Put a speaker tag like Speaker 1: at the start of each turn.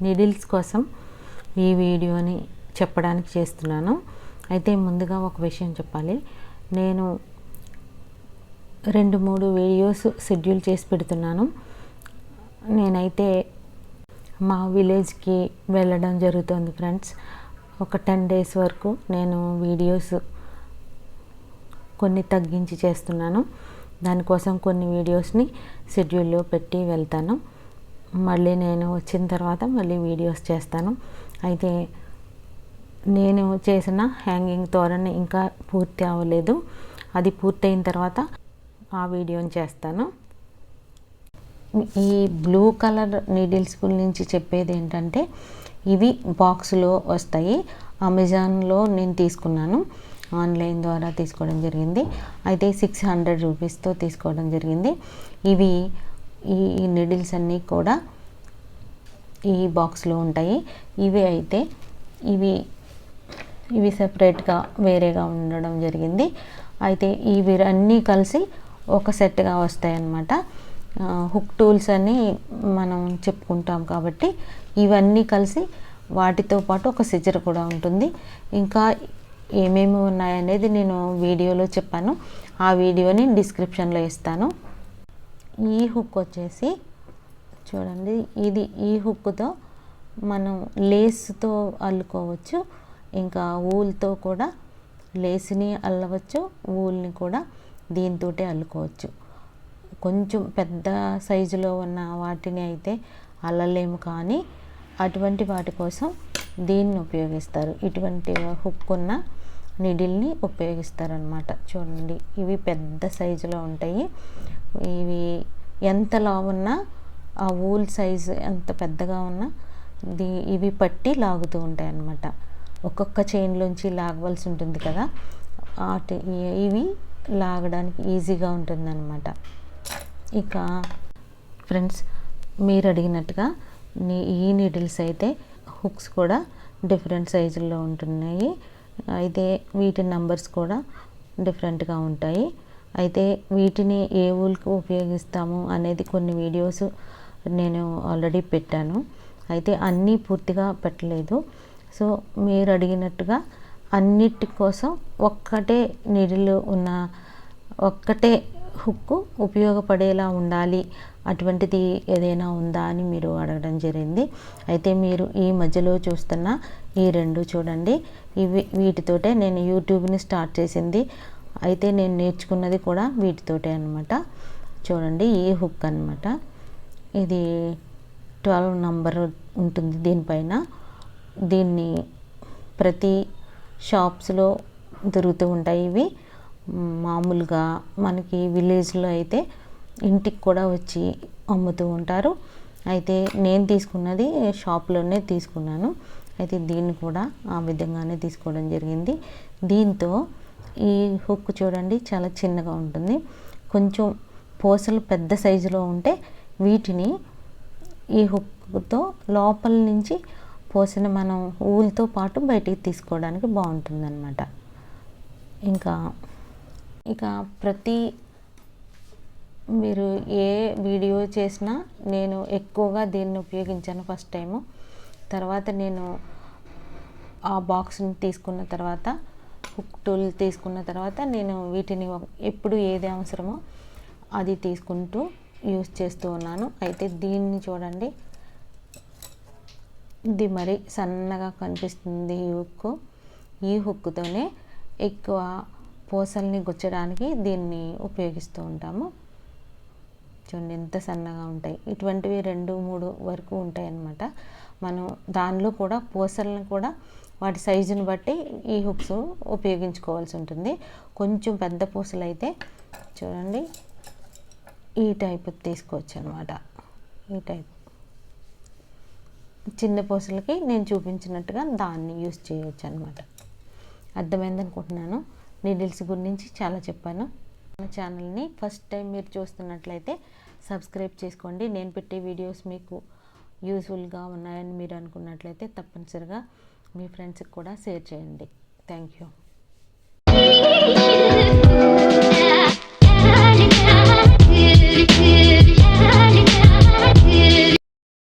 Speaker 1: Needles కోసం ఈ వీడియోని చెప్పడానికి చేస్తున్నాను. అయితే ముందుగా ఒక విషయం చెప్పాలి. నేను 2-3 వీడియోస్ షెడ్యూల్ చేసి పెడుతున్నాను. నేనైతే మా విలేజ్కి వెళ్ళడం జరుగుతుంది ఫ్రెండ్స్. ఒక 10 డేస్ వరకు నేను వీడియోస్ కొన్ని తగ్గించి చేస్తున్నాను. దానికోసం కొన్ని వీడియోస్ని షెడ్యూల్లో పెట్టి వెళ్తాను. మళ్ళీ నేను వచ్చిన తర్వాత మళ్ళీ వీడియోస్ చేస్తాను. అయితే నేను చేసిన హ్యాంగింగ్ తోరణ ఇంకా పూర్తి అవ్వలేదు. అది పూర్తయిన తర్వాత ఆ వీడియోని చేస్తాను. ఈ బ్లూ కలర్ నీడిల్స్ గురించి చెప్పేది ఏంటంటే, ఇవి బాక్స్లో వస్తాయి. అమెజాన్లో నేను తీసుకున్నాను. ఆన్లైన్ ద్వారా తీసుకోవడం జరిగింది. అయితే 600 రూపీస్తో తీసుకోవడం జరిగింది. ఈ నీడిల్స్ అన్నీ కూడా ఈ బాక్స్లో ఉంటాయి. ఇవి సెపరేట్గా వేరేగా ఉండడం జరిగింది. అయితే ఇవి అన్నీ కలిసి ఒక సెట్గా వస్తాయి అన్నమాట. హుక్ టూల్స్ అని మనం చెప్పుకుంటాం కాబట్టి ఇవన్నీ కలిసి వాటితో పాటు ఒక సిజర్ కూడా ఉంటుంది. ఇంకా ఏమేమి ఉన్నాయనేది నేను వీడియోలో చెప్పాను. ఆ వీడియోని డిస్క్రిప్షన్లో ఇస్తాను. ఈ హుక్ వచ్చేసి చూడండి, ఈ హుక్తో మనం లేస్తో అల్లుకోవచ్చు. ఇంకా ఊల్తో కూడా లేస్ని అల్లవచ్చు, ఊల్ని కూడా దీంతో అల్లుకోవచ్చు. కొంచెం పెద్ద సైజులో ఉన్న వాటిని అయితే అల్లలేము, కానీ అటువంటి వాటి కోసం దీన్ని ఉపయోగిస్తారు. ఇటువంటి హుక్ ఉన్న నీడిల్ని ఉపయోగిస్తారనమాట. చూడండి, ఇవి పెద్ద సైజులో ఉంటాయి. ఇవి ఎంత లావున్నా, ఆ ఊల్ సైజు ఎంత పెద్దగా ఉన్నా ఇవి పట్టి లాగుతూ ఉంటాయి అన్నమాట. ఒక్కొక్క చైన్లోంచి లాగవలసి ఉంటుంది కదా, ఇవి లాగడానికి ఈజీగా ఉంటుందన్నమాట. ఇక ఫ్రెండ్స్, మీరు అడిగినట్టుగా ఈ నీడిల్స్ అయితే హుక్స్ కూడా డిఫరెంట్ సైజుల్లో ఉంటున్నాయి. అయితే వీటి నంబర్స్ కూడా డిఫరెంట్గా ఉంటాయి. అయితే వీటిని ఏ ఊల్కి ఉపయోగిస్తాము అనేది కొన్ని వీడియోస్ నేను ఆల్రెడీ పెట్టాను. అయితే అన్నీ పూర్తిగా పెట్టలేదు. సో మీరు అడిగినట్టుగా అన్నిటి కోసం ఒక్కటే నీడిల్ ఉన్న ఒక్కటే హుక్ ఉపయోగపడేలా ఉండాలి, అటువంటిది ఏదైనా ఉందా అని మీరు అడగడం జరిగింది. అయితే మీరు ఈ మధ్యలో చూస్తున్న ఈ 2 చూడండి, వీటితోటే నేను యూట్యూబ్ని స్టార్ట్ చేసింది. అయితే నేను నేర్చుకున్నది కూడా వీటితోటే అనమాట. చూడండి, ఈ హుక్ అనమాట. ఇది 12 నంబర్ ఉంటుంది దీనిపైన. దీన్ని ప్రతి షాప్స్లో దొరుకుతూ ఉంటాయి. ఇవి మామూలుగా మనకి విలేజ్లో అయితే ఇంటికి కూడా వచ్చి అమ్ముతూ ఉంటారు. అయితే నేను తీసుకున్నది షాప్లోనే తీసుకున్నాను. అయితే దీన్ని కూడా ఆ విధంగానే తీసుకోవడం జరిగింది. దీంతో ఈ హుక్ చూడండి, చాలా చిన్నగా ఉంటుంది. కొంచెం పూసలు పెద్ద సైజులో ఉంటే వీటిని ఈ హుక్తో లోపల నుంచి పూసని మనం ఊల్తో పాటు బయటికి తీసుకోవడానికి బాగుంటుందన్నమాట. ఇక మీరు ఏ వీడియో చేసినా నేను ఎక్కువగా దీన్ని ఉపయోగించాను ఫస్ట్ టైము. తర్వాత నేను ఆ బాక్స్ని తీసుకున్న తర్వాత, హుక్ టూల్ తీసుకున్న తర్వాత నేను వీటిని ఎప్పుడు ఏది అవసరమో అది తీసుకుంటూ యూస్ చేస్తూ ఉన్నాను. అయితే దీన్ని చూడండి, ఇది మరి సన్నగా కనిపిస్తుంది ఈ హుక్. ఈ హుక్తోనే ఎక్కువ పూసల్ని గుచ్చడానికి దీన్ని ఉపయోగిస్తూ ఉంటాము. చూడండి, ఎంత సన్నగా ఉంటాయి. ఇటువంటివి 2-3 వరకు ఉంటాయి అన్నమాట. మనం దానిలో కూడా పూసలను కూడా వాటి సైజుని బట్టి ఈ హుక్స్ ఉపయోగించుకోవాల్సి ఉంటుంది. కొంచెం పెద్ద పూసలు అయితే చూడండి, ఈ టైప్ తీసుకోవచ్చు అనమాట. ఈ టైప్ చిన్న పూసలకి నేను చూపించినట్టుగా దాన్ని యూస్ చేయవచ్చు అనమాట. అర్థమైంది అనుకుంటున్నాను. నీడిల్స్ గురించి చాలా చెప్పాను. మన ఛానల్ని ఫస్ట్ టైం మీరు చూస్తున్నట్లయితే సబ్స్క్రైబ్ చేసుకోండి. నేను పెట్టే వీడియోస్ మీకు యూస్ఫుల్గా ఉన్నాయని మీరు అనుకున్నట్లయితే తప్పనిసరిగా మీ ఫ్రెండ్స్కి కూడా షేర్ చేయండి. Thank you.